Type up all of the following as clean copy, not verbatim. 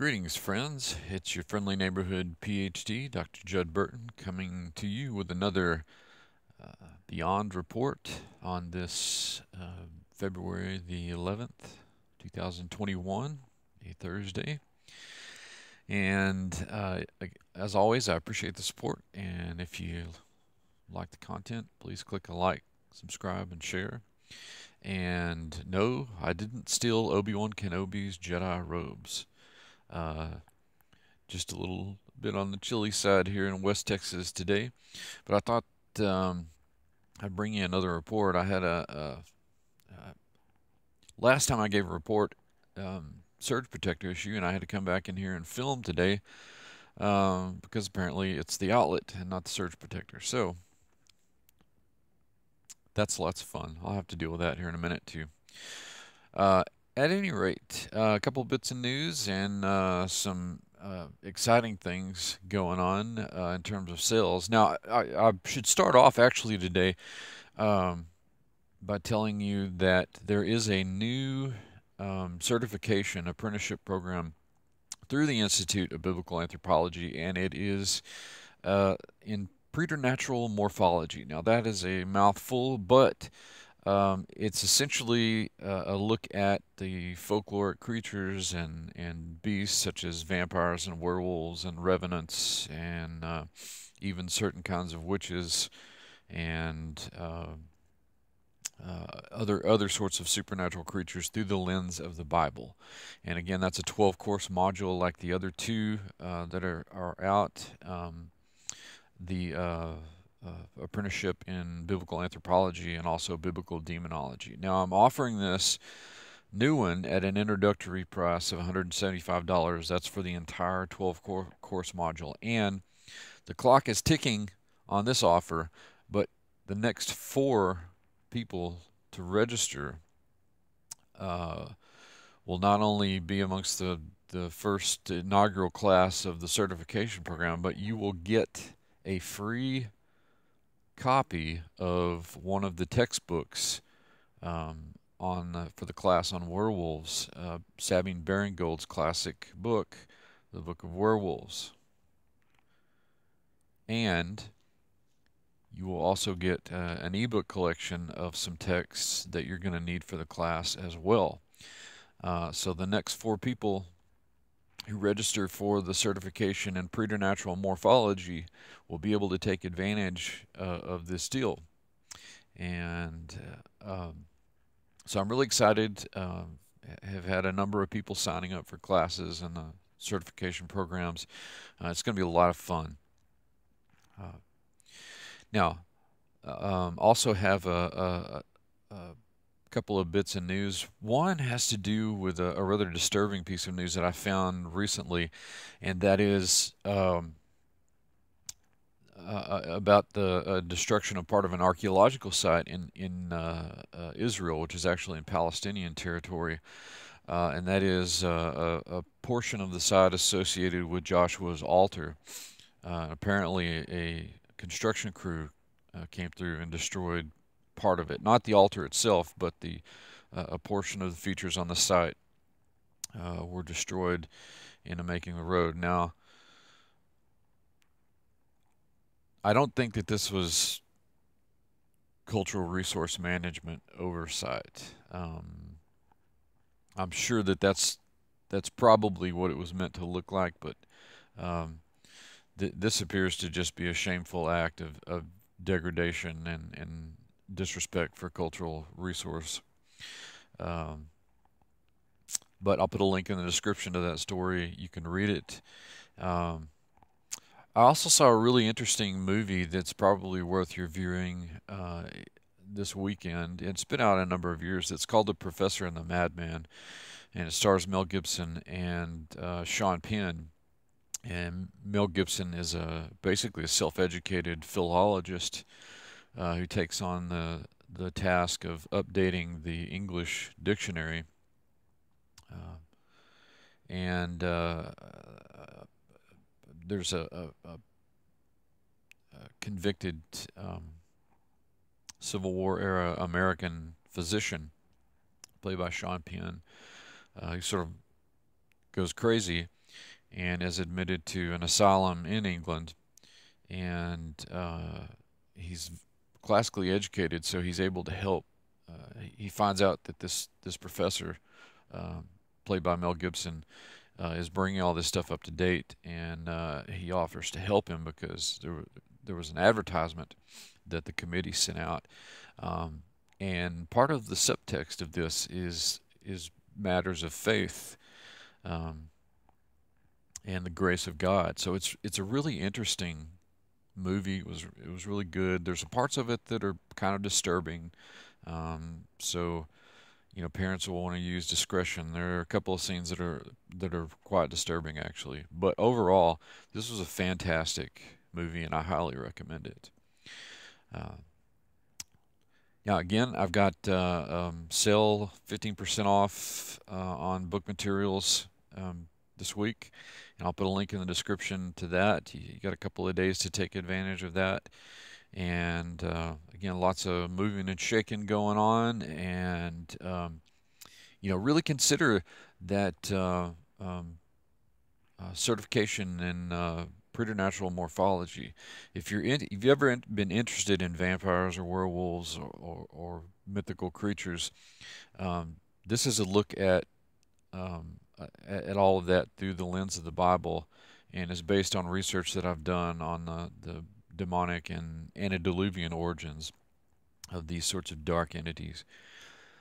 Greetings, friends. It's your friendly neighborhood PhD, Dr. Judd Burton, coming to you with another Beyond report on this February the 11th, 2021, a Thursday. And as always, I appreciate the support. And if you like the content, please click a like, subscribe, and share. And no, I didn't steal Obi-Wan Kenobi's Jedi robes. Just a little bit on the chilly side here in West Texas today. But I thought I'd bring you another report. I had last time I gave a report, surge protector issue, and I had to come back in here and film today because apparently it's the outlet and not the surge protector. So that's lots of fun. I'll have to deal with that here in a minute too. At any rate, a couple bits of news and some exciting things going on in terms of sales. Now, I should start off actually today by telling you that there is a new certification apprenticeship program through the Institute of Biblical Anthropology, and it is in Preturnatural Morphology. Now, that is a mouthful, but it's essentially a look at the folkloric creatures and beasts such as vampires and werewolves and revenants and even certain kinds of witches and other sorts of supernatural creatures through the lens of the Bible. And again, that's a 12-course module like the other two that are out. The apprenticeship in biblical anthropology and also biblical demonology. Now, I'm offering this new one at an introductory price of $175. That's for the entire 12-course module. And the clock is ticking on this offer, but the next 4 people to register will not only be amongst the first inaugural class of the certification program, but you will get a free copy of one of the textbooks for the class on werewolves, Sabin Baring-Gould's classic book, the Book of Werewolves. And you will also get an ebook collection of some texts that you're going to need for the class as well. So the next 4 people who register for the certification in Preternatural Morphology will be able to take advantage of this deal. And so I'm really excited. Have had a number of people signing up for classes and the certification programs. It's going to be a lot of fun. Now, also have a couple of bits of news. One has to do with a rather disturbing piece of news that I found recently, and that is about the destruction of part of an archaeological site in Israel, which is actually in Palestinian territory, and that is a portion of the site associated with Joshua's altar. Apparently, a construction crew came through and destroyed part of it, not the altar itself, but a portion of the features on the site were destroyed in making the road. Now, I don't think that this was cultural resource management oversight. I'm sure that that's probably what it was meant to look like, but this appears to just be a shameful act of degradation and disrespect for cultural resource. But I'll put a link in the description to that story. You can read it. I also saw a really interesting movie that's probably worth your viewing this weekend. It's been out a number of years. It's called The Professor and the Madman, and it stars Mel Gibson and Sean Penn. And Mel Gibson is basically a self-educated philologist who takes on the task of updating the English dictionary. And there's a convicted Civil War era American physician played by Sean Penn who sort of goes crazy and is admitted to an asylum in England. And he's classically educated, so he's able to help. He finds out that this professor, uh, played by Mel Gibson, is bringing all this stuff up to date, and he offers to help him because there was an advertisement that the committee sent out, um, and part of the subtext of this is matters of faith, um, and the grace of God. So it's a really interesting movie. It was really good. There's parts of it that are kind of disturbing, so parents will want to use discretion. There are a couple of scenes that are quite disturbing actually, but overall, this was a fantastic movie, and I highly recommend it. Uh, yeah, again, I've got sale 15% off on book materials this week, and I'll put a link in the description to that. You got a couple of days to take advantage of that. And again, lots of moving and shaking going on, and really consider that certification in preternatural morphology. If you've ever been interested in vampires or werewolves or mythical creatures, this is a look at all of that through the lens of the Bible, and is based on research that I've done on the demonic and antediluvian origins of these sorts of dark entities.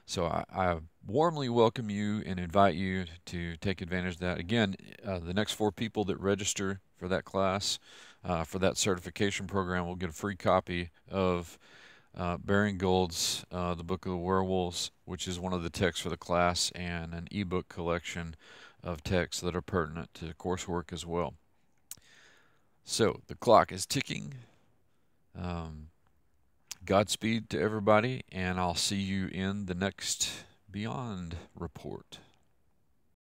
So I warmly welcome you and invite you to take advantage of that. Again, the next 4 people that register for that class, for that certification program, will get a free copy of Baring-Gould's The Book of the Werewolves, which is one of the texts for the class, and an ebook collection of texts that are pertinent to the coursework as well. So the clock is ticking. Um, Godspeed to everybody, and I'll see you in the next Beyond report.